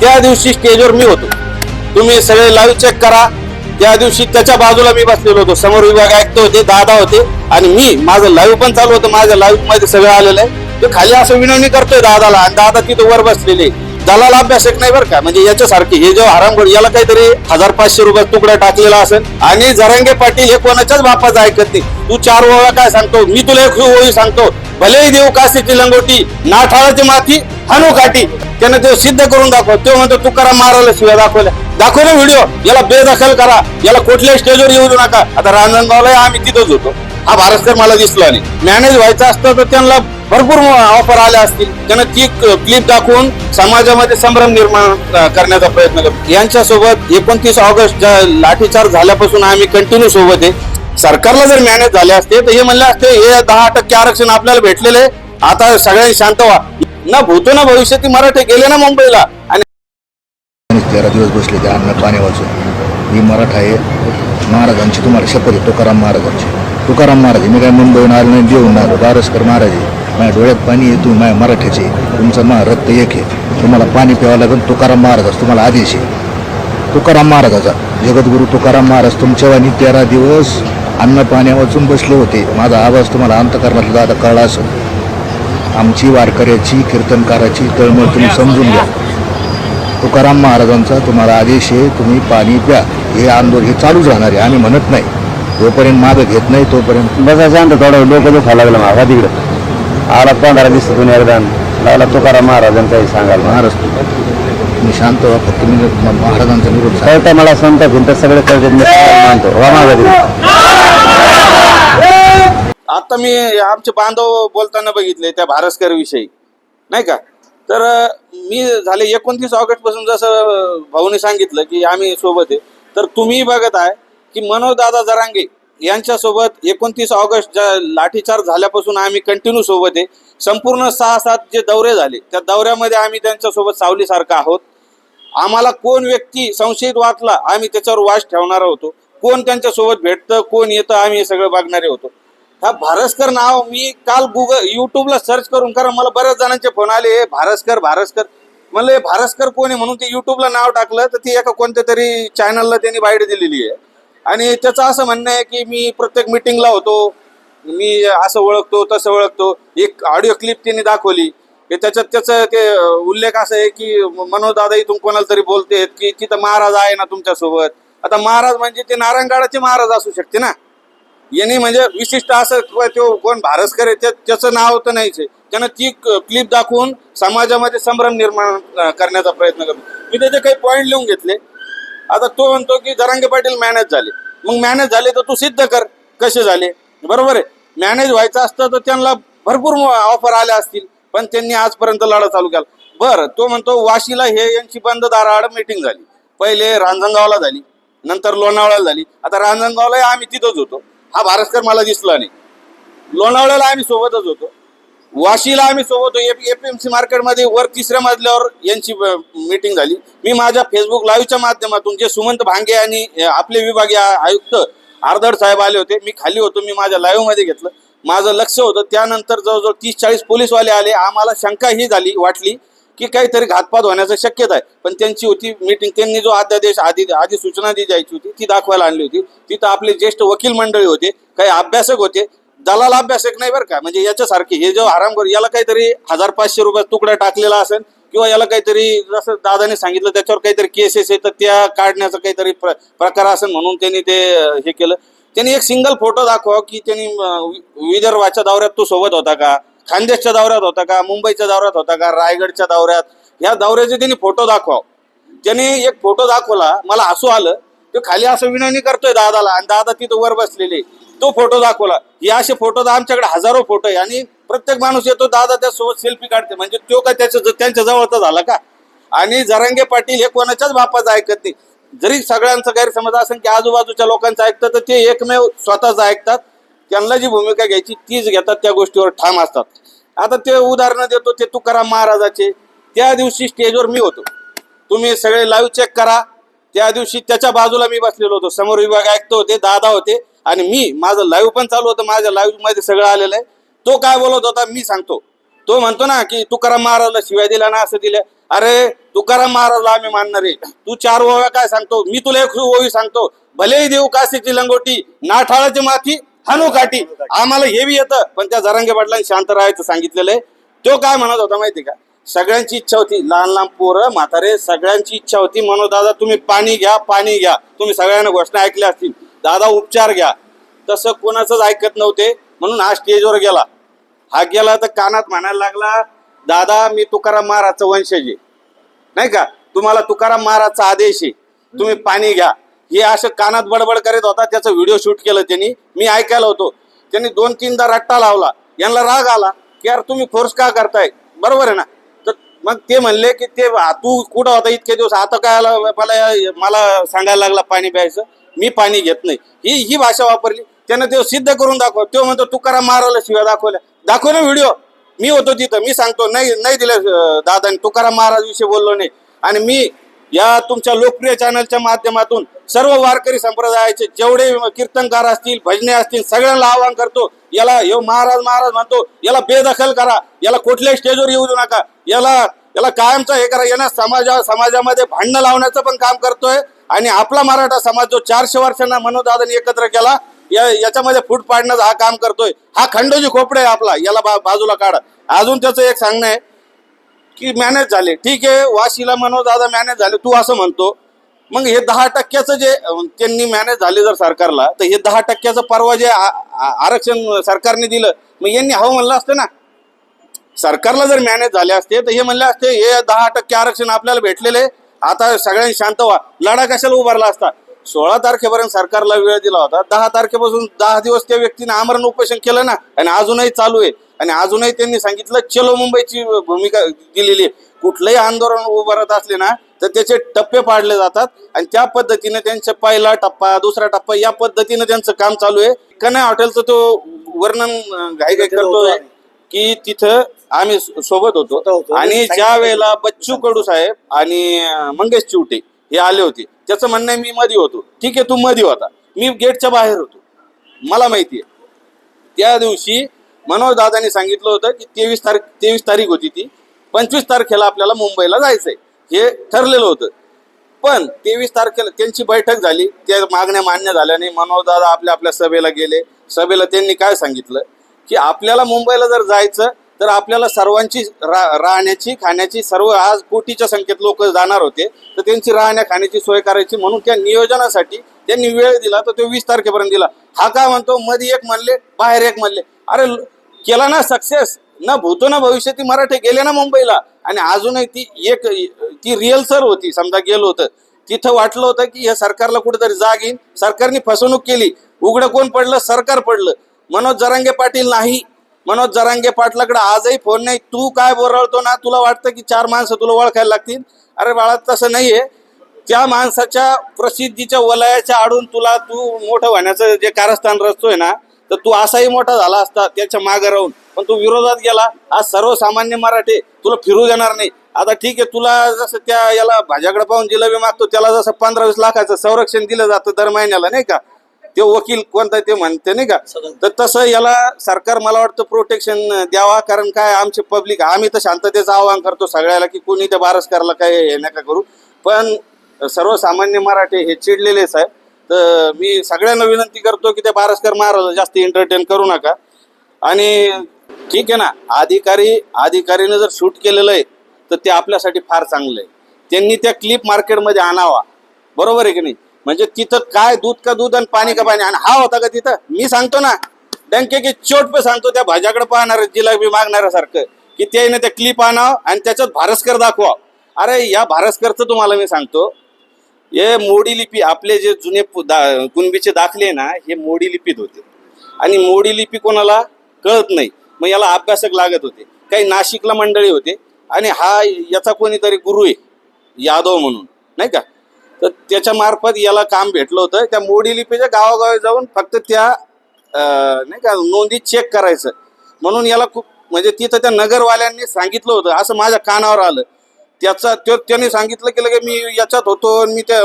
त्या दिवशी स्टेजवर मी होतो. तुम्ही सगळे लाईव्ह चेक करा. त्या दिवशी त्याच्या बाजूला मी बसलेलो होतो. समोर विभाग आयुक्त होते, दादा होते आणि मी माझं लाईव्ह पण चालू होतं. माझ्या लाईव्ह मध्ये सगळं आलेलं आहे. तो खाली असं विनवणी करतोय दादाला आणि दादा तिथं वर बसलेले. दलाल अभ्यासक नाही बरं का, म्हणजे याच्यासारखे हे जो हरामखोर याला काहीतरी 1500 रुपये तुकडा टाकलेला असेल. आणि जरांगे पाटील हे कोणाच्याच बापाचं ऐकत नाही. तू 4 ओळा काय सांगतो, मी तुला एक ओळी सांगतो. भलेही देऊ काशीची लंगोटी, नाठाळाची माती हाणू काठी. त्यानं ते सिद्ध करून दाखव. तो म्हणतो तुकाराम महाराजला शिवाय दाखव ना व्हिडिओ. याला बेदखल करा, याला कुठल्याही स्टेजवर येऊ देऊ नका. आता रांजणगावला आम्ही तिथंच होतो. हा भारतकर मला दिसला नाही. मॅनेज व्हायचं असतं तर त्यांना भरपूर ऑफर आल्या असतील. त्यानं ती क्लिप दाखवून समाजामध्ये संभ्रम निर्माण करण्याचा प्रयत्न करतो. यांच्यासोबत 29 ऑगस्ट लाठीचार्ज झाल्यापासून आम्ही कंटिन्यू सोबत आहे. सरकारला जर मॅनेज झाले असते तर हे म्हणले असते हे 10% आरक्षण आपल्याला भेटलेले, आता सगळ्यांनी शांत व्हा. ना भूतो ना भविष्यात मराठी गेले ना मुंबईला. आणि 13 दिवस बसले त्या अन्न पाणी वाचून. मी मराठा आहे. महाराजांची तुम्हाला शपथ आहे, तुकाराम महाराजांची. तुकाराम महाराज, मी काय मुंबईहून आलो नाही, देऊन आलो. बारसकर महाराज आहे. माझ्या डोळ्यात पाणी येतो. माझ्या मराठ्याचे, तुमचं रक्त एक आहे. तुम्हाला पाणी प्यावं लागेल. तुकाराम महाराज तुम्हाला आदेश आहे. तुकाराम महाराजाचा, जगद्गुरू तुकाराम महाराज तुमच्यावानी 13 दिवस अन्न पाण्या वाचून बसले होते. माझा आवाज तुम्हाला अंतकरणातला दादा कळला असेल. आमची वारकऱ्याची, कीर्तनकाराची तळमळ तुम्ही समजून घ्या. तुकाराम महाराजांचा तुम्हाला आदेश आहे, तुम्ही पाणी प्या. हे आंदोलन हे चालूच राहणार आहे. आम्ही म्हणत नाही, जोपर्यंत मागं घेत नाही तोपर्यंत. बसा शांत, थोडं डोकं दुखायला लागलं माझा तिकडे. आला 15 दिवसातून एकदा लागला तुकाराम महाराजांचाही सांगायला. महाराज मी शांत व्हा, फक्त मी महाराजांचा निरोप कळतं मला. संत भिंत सगळे कळते, मानतो वा माझा. आता मी आमचे बांधव बोलताना बघितले त्या भारसकर विषयी नाही का. तर मी झाले 29 ऑगस्ट पासून जसं भाऊने सांगितलं की आम्ही सोबत आहे. तर तुम्ही बघत आहे की मनोजदादा जरांगे यांच्यासोबत 29 ऑगस्ट लाठीचार्ज झाल्यापासून आम्ही कंटिन्यू सोबत आहे. संपूर्ण 6-7 जे दौरे झाले त्या दौऱ्यामध्ये आम्ही त्यांच्यासोबत सावलीसारखं आहोत. आम्हाला कोण व्यक्ती संशयित वाटला आम्ही त्याच्यावर वास ठेवणार होतो. कोण त्यांच्यासोबत भेटतं, कोण येतं, आम्ही हे सगळं बघणारे होतो. हा भारसकर नाव मी काल युट्यूबला सर्च करून, कारण मला बऱ्याच जणांचे फोन आले भारसकर म्हणलं भारसकर कोण आहे म्हणून ते युट्यूबला नाव टाकलं तर ती एका कोणत्या तरी चॅनलला त्यांनी बाईट दिलेली आहे. आणि त्याचं असं म्हणणं आहे की मी प्रत्येक मिटिंगला होतो, मी असं ओळखतो तसं ओळखतो. एक ऑडिओ क्लिप त्यांनी दाखवली, त्याच्यात त्याचं ते उल्लेख असा आहे की मनोजदादा इथून कोणाला तरी बोलतेत की तिथं महाराज आहे ना तुमच्यासोबत. आता महाराज म्हणजे ते नारायणगडाचे महाराज असू शकते ना. यांनी म्हणजे विशिष्ट असं तो कोण भारसकर आहे त्याचं नाव तर नाहीच आहे. त्यानं ती क्लिप दाखवून समाजामध्ये संभ्रम निर्माण करण्याचा प्रयत्न करतो. मी त्याचे काही पॉईंट लिहून घेतले. आता तो म्हणतो की जरांगे पाटील मॅनेज झाले. मग मॅनेज झाले तर तू सिद्ध कर कसे झाले. बरोबर आहे, मॅनेज व्हायचं असतं तर त्यांना भरपूर ऑफर आल्या असतील, पण त्यांनी आजपर्यंत लढा चालू केला. बरं, तो म्हणतो वाशीला हे यांची बंद दाराआड मीटिंग झाली. पहिले रांजणगावला झाली, नंतर लोणावळ्याला झाली. आता रांजणगावला आम्ही तिथंच होतो. हा भारसकर मला दिसला नाही. लोणावळ्याला आम्ही सोबतच होतो. वाशीला आम्ही सोबत होतो. एपीएमसी मार्केटमध्ये वर 3ऱ्या मजल्यावर यांची मीटिंग झाली. मी माझ्या फेसबुक लाईव्हच्या माध्यमातून जे सुमंत भांगे आणि आपले विभागीय आयुक्त आर्दड साहेब आले होते, मी खाली होतो, मी माझ्या लाईव्ह मध्ये घेतलं. माझं लक्ष होतं. त्यानंतर जवळजवळ 30-40 पोलीसवाले आले. आम्हाला शंका ही वाटली की काहीतरी घातपात होण्याची शक्यता आहे. पण त्यांची होती मीटिंग. त्यांनी जो अध्यादेश आधी सूचना दी जायची होती ती दाखवायला आणली होती. तिथं आपले ज्येष्ठ वकील मंडळी होते, काही अभ्यासक होते. दलाल अभ्यासक नाही बरं का, म्हणजे याच्यासारखे हे जो हरामखोर याला काहीतरी 1500 रुपये तुकडा टाकलेला असेल किंवा याला काहीतरी जसं दादाने सांगितलं त्याच्यावर काहीतरी केसेस आहे तर त्या काढण्याचा काहीतरी प्रकार असेल म्हणून त्यांनी ते हे केलं. त्यांनी एक सिंगल फोटो दाखवा की त्यांनी विदर्भाच्या दौऱ्यात तो सोबत होता का, खानदेशच्या दौऱ्यात होता का, मुंबईच्या दौऱ्यात होता का, रायगडच्या दौऱ्यात. ह्या दौऱ्याचे त्यांनी फोटो दाखवा. त्याने एक फोटो दाखवला, मला हसू आलं. तो खाली असं विनवणी करतोय दादाला आणि दादा तिथं वर बसलेले. तो फोटो दाखवला. हे असे फोटो तर आमच्याकडे हजारो फोटो आहे आणि प्रत्येक माणूस येतो दादा त्यासोबत सेल्फी काढते. म्हणजे तो काय त्यांच्या जवळचा झाला का. आणि जरांगे पाटील हे कोणाच्याच बापाचं ऐकत नाही. जरी सगळ्यांचा गैरसमज असेल की आजूबाजूच्या लोकांचं ऐकतात तर ते एकमेव स्वतःच ऐकतात. त्यांना जी भूमिका घ्यायची तीच घेतात, त्या गोष्टीवर ठाम असतात. आता ते उदाहरणं देतो ते तुकाराम महाराजाचे. त्या दिवशी स्टेजवर मी होतो. तुम्ही सगळे लाईव्ह चेक करा. त्या दिवशी त्याच्या बाजूला मी बसलेलो होतो. समोर विभाग आयुक्त होते, दादा होते आणि मी माझं लाईव्ह पण चालू होतं. माझ्या लाईव्ह मध्ये सगळं आलेलं आहे. तो काय बोलत होता मी सांगतो. तो म्हणतो ना की तुकाराम महाराजला शिवाय दिला ना असं दिलं. अरे तुकाराम महाराजला आम्ही मानणार आहे. तू 4 ओव्या काय सांगतो, मी तुला 1 ओवी सांगतो. भलेही देऊ काशीची लंगोटी, नाठाळाची माती हानू काठी. आम्हाला हे बी येतं, पण त्या जरांगे पाटलांनी शांत राहायचं सांगितलेलं आहे. तो काय म्हणत होता माहिती का, सगळ्यांची इच्छा होती, लहान लहान पोरं म्हातारे सगळ्यांची इच्छा होती, मनोज दादा तुम्ही पाणी घ्या पाणी घ्या. तुम्ही सगळ्यांना घोषणा ऐकल्या असतील, दादा उपचार घ्या. तसं कोणाचंच ऐकत नव्हते, म्हणून हा स्टेजवर गेला. हा गेला तर कानात म्हणायला लागला, दादा मी तुकाराम महाराजचा वंशज आहे, नाही का, तुम्हाला तुकाराम महाराजचा आदेश आहे, तुम्ही पाणी घ्या. हे असं कानात बडबड करीत होता. त्याचा व्हिडिओ शूट केलं त्यांनी, मी ऐकायला होतो. त्यांनी 2-3दा रट्टा लावला. यांना राग आला की यार तुम्ही फोर्स का करताय, बरोबर आहे ना. तर मग ते म्हणले की ते तू कुठं होता इतके दिवस, आता काय मला सांगायला लागला पाणी प्यायचं, मी पाणी घेत नाही, ही भाषा वापरली. त्यानं ते सिद्ध करून दाखव. तो म्हणतो तुकाराम महाराजला शिव्या दाखव ना व्हिडिओ. मी होतो तिथं, मी सांगतो नाही दिले दादाने, तुकाराम महाराज विषयी बोललो नाही. आणि मी या तुमच्या लोकप्रिय चॅनलच्या माध्यमातून सर्व वारकरी संप्रदायाचे जेवढे कीर्तनकार असतील, भजने असतील, सगळ्यांना आवाहन करतो, याला हे महाराज म्हणतो, याला बेदखल करा, याला कुठल्याही स्टेजवर येऊ देऊ नका, याला कायमचं हे करा. यांना समाजामध्ये भांडणं लावण्याचं पण काम करतोय. आणि आपला मराठा समाज जो 400 वर्षांना मनोज दादांनी एकत्र केला, याच्यामध्ये फूट पाडण्याचं हा काम करतोय. हा खंडोजी खोपडे आहे आपला, याला बाजूला काढा. अजून त्याचं एक सांगणं आहे की मॅनेज झाले, ठीक आहे, वाशीला मनोज दादा मॅनेज झाले तू असं म्हणतो, मग हे 10% जे त्यांनी मॅनेज झाले जर सरकारला, तर हे 10% परवा जे आरक्षण सरकारने दिलं, मग यांनी हवं म्हणलं असतं ना. सरकारला जर मॅनेज झाले असते तर हे म्हणले असते हे 10% आरक्षण आपल्याला भेटलेले, आता सगळ्यांनी शांत व्हा, लढा कशाला उभारला असता. 16 तारखेपर्यंत सरकारला वेळ दिला होता. 10 तारखेपासून 10 दिवस त्या व्यक्तीने आमरण उपोषण केलं ना, आणि अजूनही चालू आहे. आणि अजूनही त्यांनी सांगितलं चलो मुंबईची भूमिका दिलेली आहे. कुठलंही आंदोलन उभारत असले ना तर त्याचे टप्पे पाडले जातात, आणि त्या पद्धतीने त्यांचा पहिला टप्पा, दुसरा टप्पा, या पद्धतीने त्यांचं काम चालू आहे. कन्या हॉटेलचं तो वर्णन घाई करतोय की तिथं आम्ही सोबत होतो, आणि ज्या वेळेला बच्चू कडू साहेब आणि मंगेश चिवटे हे आले होते, त्याचं म्हणणं आहे मी मध्ये होतो. ठीक आहे, तू मध्ये होता, मी गेटच्या बाहेर होतो, मला माहिती आहे. त्या दिवशी मनोज दादांनी सांगितलं होतं की 23 तारीख होती ती, 25 तारखेला आपल्याला मुंबईला जायचंय, हे ठरलेलं होतं. पण 23 तारखेला त्यांची बैठक झाली, त्या मागण्या मान्य झाल्या नाही. मनोज दादा आपल्या सभेला गेले. सभेला त्यांनी काय सांगितलं की आपल्याला मुंबईला जर जायचं तर आपल्याला सर्वांची राहण्याची खाण्याची, सर्व आज कोटीच्या संख्येत लोक जाणार होते, तर त्यांची राहण्या खाण्याची सोय करायची, म्हणून त्या नियोजनासाठी त्यांनी वेळ दिला, तर तो 20 तारखेपर्यंत दिला. हा काय म्हणतो मध्ये एक म्हणले बाहेर एक म्हणले, अरे केला ना सक्सेस, ना भूतो ना भविष्य, ती मराठे गेले ना मुंबईला. आणि अजूनही ती रिअल सर होती, समजा गेलो होतं तिथं, वाटलं होतं की हे सरकारला कुठेतरी जाग येईल. सरकारने फसवणूक केली, उघडं कोण पडलं, सरकार पडलं. मनोज जरांगे पाटील नाही, मनोज जरांगे पाटलाकडे आजही फोन नाही. तू काय बोलतो ना, तुला वाटतं की 4 माणसं तुला ओळखायला लागतील, अरे बाळा तसं नाहीये. त्या माणसाच्या प्रसिद्धीच्या वलयाच्या आडून तू मोठं होण्याचं जे कारस्थान रचतोय ना, तर तू असाही मोठा झाला असता त्याच्या मागे राहून, पण तू विरोधात गेला. आज सर्वसामान्य मराठे तुला फिरू देणार नाही. आता ठीक आहे, तुला जसं त्या याला भाज्याकडे पाहून जिलेबी मागतो त्याला जसं 15-20 लाखाचं संरक्षण दिलं जातं दर महिन्याला, नाही का, ते वकील कोणता ते म्हणते नाही का, तर तसं याला सरकार मला वाटतं प्रोटेक्शन द्यावा. कारण काय, आमचे पब्लिक, आम्ही तर शांततेचं आवाहन करतो सगळ्याला की कोणी त्या बारसकरला काय हे नका करू, पण सर्वसामान्य मराठे हे चिडलेलेच आहे. तर मी सगळ्यांना विनंती करतो की त्या बारसकर महाराज जास्त एंटरटेन करू नका. आणि ठीक आहे ना, अधिकारीनं जर शूट केलेलं आहे तर ते आपल्यासाठी फार चांगलं आहे. त्यांनी त्या क्लिप मार्केटमध्ये आणावा, बरोबर आहे की नाही. म्हणजे तिथं काय दूध का दूध आणि पाणी का पाणी. आणि हा होता का तिथं, मी सांगतो ना डंके की चोट पे सांगतो, त्या भाज्याकडे पाहणार जिलेबी मागणाऱ्यासारखं, की त्याने त्या क्लिप आणावं आणि त्याच्यात भारसकर दाखवा. अरे या भारसकरचं तुम्हाला मी सांगतो, हे मोडी लिपी, आपले जे जुने कुणबीचे दाखले ना, हे मोडी लिपीत होते, आणि मोडी लिपी कोणाला कळत नाही, मग याला अभ्यासक लागत होते. काही नाशिकला मंडळी होते, आणि हा याचा कोणीतरी गुरु आहे यादव म्हणून, नाही का, तर त्याच्या मार्फत याला काम भेटलं होतं. त्या मोडी लिपीच्या गावागावी जाऊन फक्त त्या नाही का नोंदी चेक करायचं, म्हणून याला खूप म्हणजे तिथं त्या नगरवाल्यांनी सांगितलं होतं, असं माझ्या कानावर आलं. त्याने सांगितलं की लगे मी याच्यात होतो, मी त्या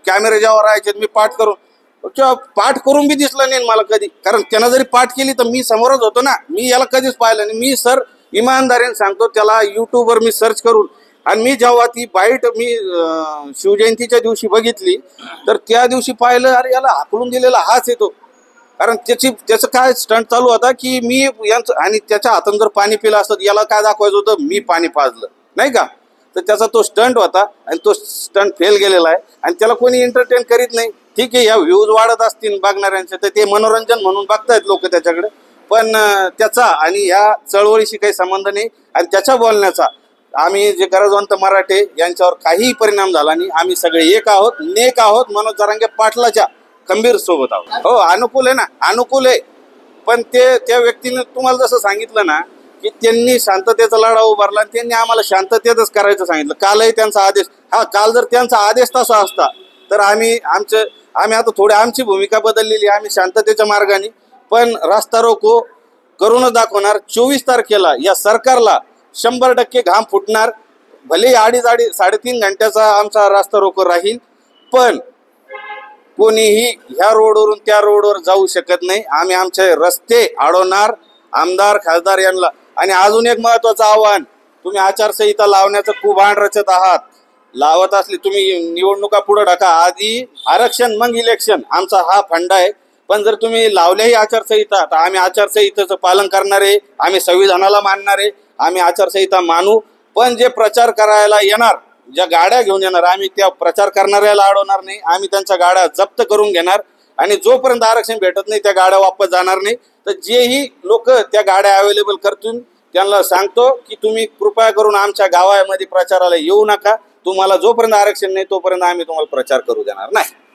कॅमेरे ज्यावर राहायचे मी पाठ करून बी दिसलं नाही मला कधी. कारण त्यानं जरी पाठ केली तर मी समोरच होतो ना, मी याला कधीच पाहिलं नाही. मी सर इमानदारीने सांगतो, त्याला यूट्यूबवर मी सर्च करून आणि मी जेव्हा ती बाईट मी शिवजयंतीच्या दिवशी बघितली तर त्या दिवशी पाहिलं अरे याला हाकलून दिलेला हाच येतो. कारण त्याचं काय स्टंट चालू होता की मी यांचं आणि त्याच्या हातून जर पाणी पिलं असतं याला काय दाखवायचं होतं मी पाणी पाजलं नाही का. तर त्याचा तो स्टंट होता आणि तो स्टंट फेल गेलेला आहे आणि त्याला कोणी एंटरटेन करीत नाही. ठीक आहे, या व्ह्यूज वाढत असतील बघणाऱ्यांचे तर ते मनोरंजन म्हणून बघतायत लोक त्याच्याकडे, पण त्याचा आणि या चळवळीशी काही संबंध नाही. आणि त्याच्या बोलण्याचा आम्ही जे गरजवंत मराठे यांच्यावर काहीही परिणाम झाला नाही. आम्ही सगळे एक आहोत, नेक आहोत, मनोज जरांगे पाटलाच्या खंबीर सोबत आहोत. हो अनुकूल आहे ना, अनुकूल आहे. पण त्या व्यक्तीने तुम्हाला जसं सांगितलं ना की त्यांनी शांततेचा लढा उभारला आणि त्यांनी आम्हाला शांततेतच करायचं सांगितलं. कालही त्यांचा आदेश, हा काल जर त्यांचा आदेश तसा असता तर आम्ही आता थोडी आमची भूमिका बदललेली, आम्ही शांततेच्या मार्गाने पण रास्ता रोको करूनच दाखवणार. 24 तारखेला या सरकारला 100% घाम फुटणार. भले 3.5 घंट्याचा आमचा रास्ता रोको राहील, पण कोणीही ह्या रोडवरून त्या रोडवर जाऊ शकत नाही. आम्ही आमचे रस्ते अडवणार आमदार खासदार यांना. आणि अजून एक महत्वाचं आव्हान, तुम्ही आचारसंहिता लावण्याचं कुभांड रचत आहात. लावत असली तुम्ही निवडणुका पुढे टाका, आधी आरक्षण मग इलेक्शन, आमचा हा फंडा आहे. पण जर तुम्ही लावल्याही आचारसंहिता तर आम्ही आचारसंहितेचं पालन करणारे, आम्ही संविधानाला मानणारे, आम्ही आचारसंहिता मानू. पण जे प्रचार करायला येणार, ज्या गाड्या घेऊन येणार, आम्ही त्या प्रचार करणाऱ्याला अडवणार नाही. आम्ही त्यांच्या गाड्या जप्त करून घेणार आणि जोपर्यंत आरक्षण भेटत नाही त्या गाड्या वापस जाणार नाही. तर जेही लोक त्या गाड्या अवेलेबल करतील त्यांना सांगतो की तुम्ही कृपया करून आमच्या गावामध्ये प्रचाराला येऊ नका. तुम्हाला जोपर्यंत आरक्षण नाही तोपर्यंत आम्ही तुम्हाला प्रचार करू देणार नाही.